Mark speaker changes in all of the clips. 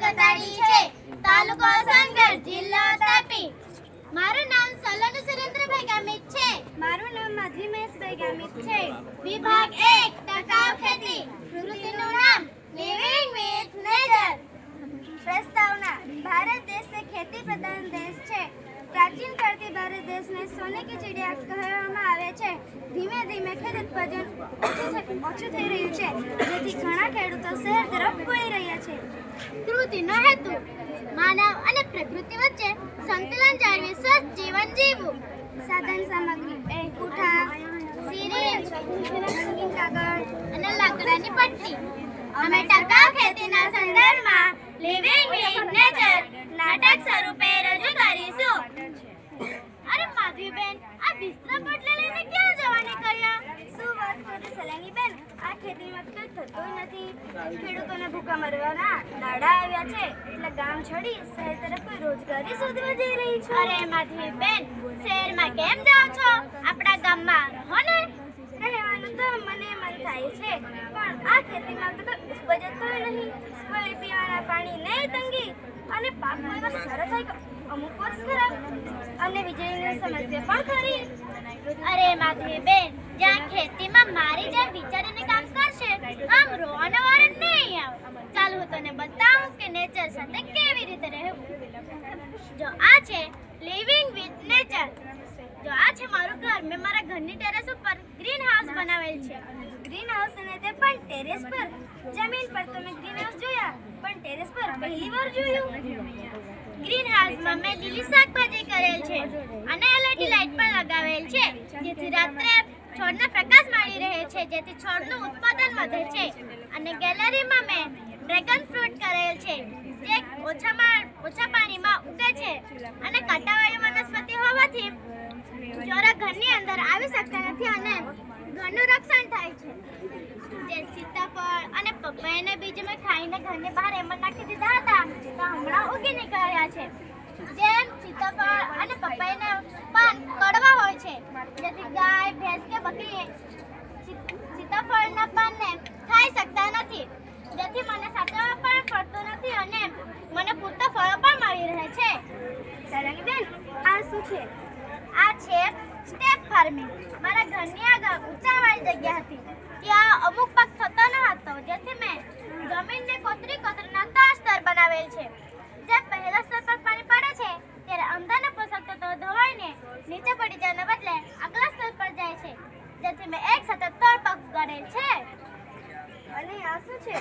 Speaker 1: ગતાડી છે, તાલુકો સંગર, જિલ્લો તાપી. મારું નામ સલન સુરેન્દ્રભાઈ ગામિત છે.
Speaker 2: મારું નામ માધવી મહેશભાઈ ગામિત છે.
Speaker 1: વિભાગ 1 ટકાઉ ખેતી. કૃતિનું નામ લિવિંગ વિથ નેચર.
Speaker 2: પ્રસ્તાવના. ભારત દેશ એ ખેતી પ્રધાન દેશ છે. પ્રાચીન કાળથી ભારત દેશને સોને કી ચિડિયા કહેવામાં આવે છે. ધીમે ધીમે ખેત ઉત્પાદન ઓછું થઈ રહ્યું છે, જેથી ઘણા ખેડૂતો શહેર તરફ વળી રહ્યા છે.
Speaker 1: કૃતિનો હેતુ માનવ અને પ્રકૃતિ વચ્ચે સંતુલન જાળવી સ્વસ્થ જીવન જીવવું.
Speaker 2: સાધન સામગ્રી પૂઠા,
Speaker 1: સિરિંજ,
Speaker 2: રંગીન કાગળ
Speaker 1: અને લાકડાની પટ્ટી. અમે ટકાઉ ખેતીના સંદર્ભમાં લિવિંગ વિથ નેચર નાટક સ્વરૂપે રજૂ કરીશું. અરે માધવીબેન, આ બિસ્તરા પોટલા લઈને ક્યાં જવા નીકળ્યા?
Speaker 2: શું વાત કરો સલાનીબેન, આ ખેતીમાં કંઈ થતું નથી. ખેડૂતોને ભૂખા મરવાના દાડા આવ્યા છે, એટલે ગામ છોડી શહેર તરફ કોઈ રોજગારી શોધવા જઈ રહી છું.
Speaker 1: અરે માધવીબેન, શહેરમાં કેમ જાઓ છો? આપણા ગામમાં રહો ને.
Speaker 2: રહેવાનું તો મને મન થાય છે, પણ આ ખેતીમાં તો કોઈ ઉપજ જ કોઈ નહીં. કોઈ પીવાના પાણી નહીં તંગી, અને પાક કોઈ વાર સારો થાય કે અમુક વર્ષ ખરાબ, અને વીજળીની સમસ્યા પણ ખરી.
Speaker 1: અરે માધવીબેન, જ્યાં ખેતીમાં મારી જેમ વિચારીને કામ કરશે, આમ રોવાનો વારો નહીં આવે. ચાલ હું તને બતાવું કે નેચર સાથે કેવી રીતે રહેવું. જો આ છે લિવિંગ વિથ નેચર. જો આ છે મારું ઘર. મેં મારા ઘરની ટેરેસ ઉપર ગ્રીન હાઉસ બનાવેલ છે.
Speaker 2: ગ્રીન હાઉસ અને તે પણ ટેરેસ પર. જમીન પર તો મેં ગ્રીન હાઉસ જોયા, પણ ટેરેસ પર પહેલી વાર જોયું.
Speaker 1: ગ્રીન હાઉસમાં મેં લીલી શાકભાજી કરેલ છે અને એલઈડી લાઇટ પણ લગાવેલ છે, જેથી રાત્રે છોડને પ્રકાશ મળી રહે છે, જેથી છોડનું ઉત્પાદન વધે છે. અને ગેલેરીમાં મેં ડ્રેગન ફ્રૂટ કરેલ છે, જે ઓછા પાણીમાં ઉગે છે અને કાંટાવાળી વનસ્પતિ હોવાથી ચોરા ઘરની અંદર આવી શકતા નથી અને ઘરનું રક્ષણ થાય છે. જે સીતાફળ અને પપૈયાના બીજ મેં ખાઈને ઘરની બહાર એમ જ નાખી દીધા હતા, તો હમણાં ઉગી નીકળ્યા છે. જેમ સીતાફળ અને પપૈયાના પાન કડવા હોય છે, જેથી ગાય, ભેંસ કે બકરી સીતાફળના પાનને ખાઈ શકતા નથી, જેથી મને સાચવવા પણ પડતું નથી અને મને પૂરતા ફળો પણ મળી રહે છે.
Speaker 2: સરાનીબેન, આ શું છે?
Speaker 1: આ છે સ્ટેપ ફાર્મિંગ. મારા ઘરની આગળ ઊંચાઈવાળી જગ્યા હતી, ત્યાં અમુક પાક થતો ન હતો, જેથી મેં જમીનને કોતરીના 3 સ્તર બનાવેલ છે. જે પહેલા સ્તર પર પાણી પડે છે, ત્યારે અંદરના પોષક તત્વો ધોવાઈને નીચે પડી જવાને બદલે આગલા સ્તર પર જાય છે, જેથી મેં એક સાથે 3 પાક ઉગાડેલ છે.
Speaker 2: અને આ શું છે?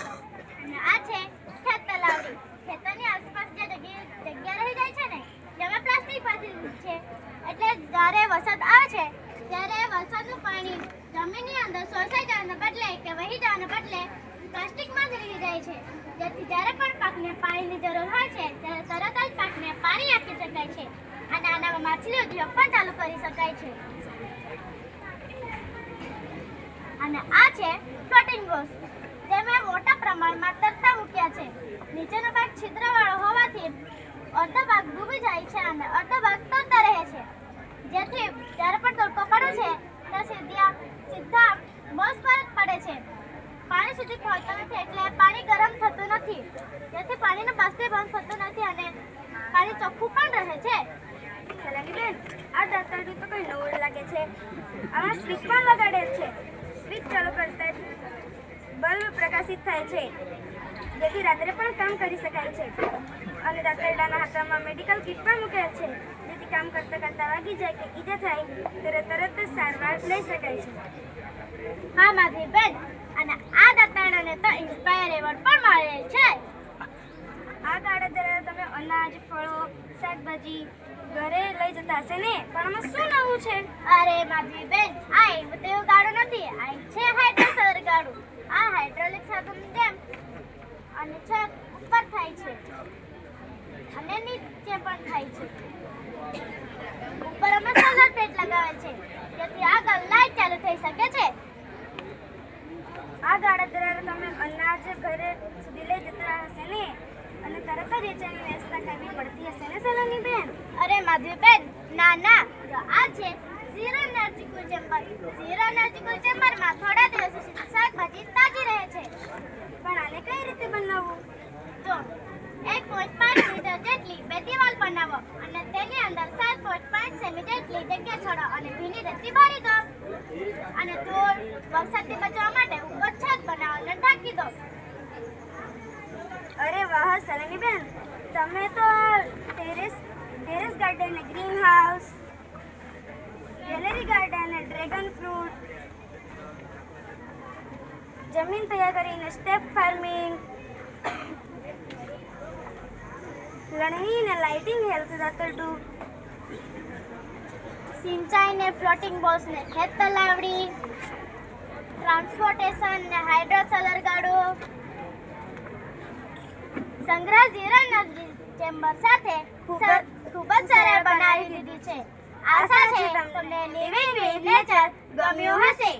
Speaker 1: અને આ છે ખેત તલાવડી. ખેતરની આસપાસ જે જગ્યા રહી જાય છે ને, જેમાં પ્લાસ્ટિક પાથરી છે, એટલે જ્યારે વરસાદ આવે છે ત્યારે વરસાદનું પાણી જમીનની અંદર શોષાઈ જવાને બદલે કે વહી જવાને બદલે પ્લાસ્ટિકમાં જ રહી જાય છે, જેથી જ્યારે પણ પાકને પાણીની જરૂર હોય છે ત્યારે તરત જ પાકને પાણી આપી શકાય છે અને આનામાં માછલી ઉદ્યોગ પણ ચાલુ કરી શકાય છે. અને આ છે ફ્લોટિંગ ગોસ, જે મેં મોટા પ્રમાણમાં તરતા મૂક્યા છે. નીચેનો ભાગ છિદ્રવાળો હોવાથી અડધો ભાગ ડૂબી જાય છે અને અડધો ભાગ તરતા રહે છે, જેથી જ્યારે પણ તડકો પડે છે ત્યારે સીધા બોસ પર જ પડે છે. પાણી સુધી પહોંચતું નથી, એટલે પાણી ગરમ થતું નથી, જેથી પાણીનું બાષ્પીભવન થતું નથી અને પાણી ચોખ્ખું પણ રહે છે.
Speaker 2: સલાનીબેન, આ દાંતરડું તો કોઈ નવું લાગે છે. આમાં સ્વિચ પણ લગાડેલ છે. સ્વિચ ચાલુ કરતા જ બલ્બ પ્રકાશિત થાય છે, જેથી રાત્રે પણ કામ કરી શકાય છે. અને દાંતરડાના હાથમાં મેડિકલ કિટ પણ મૂકેલ છે, જેથી કામ કરતા કરતા વાગી જાય કે ઈજા થાય ત્યારે તરત જ સારવાર લઈ શકાય છે.
Speaker 1: હા માધવીબેન, અને આ દાંતરડાને તો ઇન્સ્પાયર એવોર્ડ પણ મળેલ છે.
Speaker 2: આ ગાડા દ્વારા તમે અનાજ, ફળો, શાકભાજી ઘરે લઈ જતા હશે ને, પણ આમાં શું નવું છે?
Speaker 1: અરે માધવીબેન, આ એવું તેવું ગાડું નથી, આ છે હાઇડ્રોસોલર ગાડું. આ હાઇડ્રોલિક સાધનની જેમ અને છત ઉપર થાય છે અને નીચે પણ થાય છે. ઉપર અમે સોલર પ્લેટ લગાવેલ છે, જેથી આગળ લાઈટ ચાલુ થઈ શકે છે.
Speaker 2: આ ગાડા દ્વારા તમે અનાજ ઘરે સુધી લઈ જતા હશે ને, અને તરત જ વેચાણની વ્યવસ્થા કરવી પડતી હશે ને સલોનીબેન?
Speaker 1: અરે માધવીબેન, ના ના, જો આ છે ઝીરો એનર્જી કુલ ચેમ્બર. ઝીરો એનર્જી કુલ ચેમ્બરમાં થોડા દિવસો સુધી શાકભાજી તાજી રહે છે.
Speaker 2: પણ આને કઈ રીતે બનાવવું?
Speaker 1: જો 1.5 મીટર જેટલી બે દિવાલ બનાવો અને તેની અંદર 7.5 સેમી જેટલી જગ્યા છોડો અને ભીની રેતી ભરી દો અને ધૂળ વરસાદથી બચવા માટે ઉપર છત બનાવો અને ઢાંકી દો.
Speaker 2: અરે વાહ સલોનીબેન, તમે તો terrace garden, green house, gallery garden, dragon fruit, જમીન તૈયાર કરીને સ્ટેપ ફાર્મિંગ, લણણી ને લાઇટિંગ હેલ્થ દાતરડું,
Speaker 1: સિંચાઈ ને ફ્લોટિંગ બોલ્સ ને ખેત તલાવડી, ટ્રાન્સપોર્ટેશન ને હાઇડ્રો સોલર ગાડો, સંગ્રહ જીરણ ચેમ્બર સાથે ખૂબ જ સરળ બનાવી દીધી છે. આશા છે તમને લિવિંગ વિથ નેચર ગમ્યું હશે.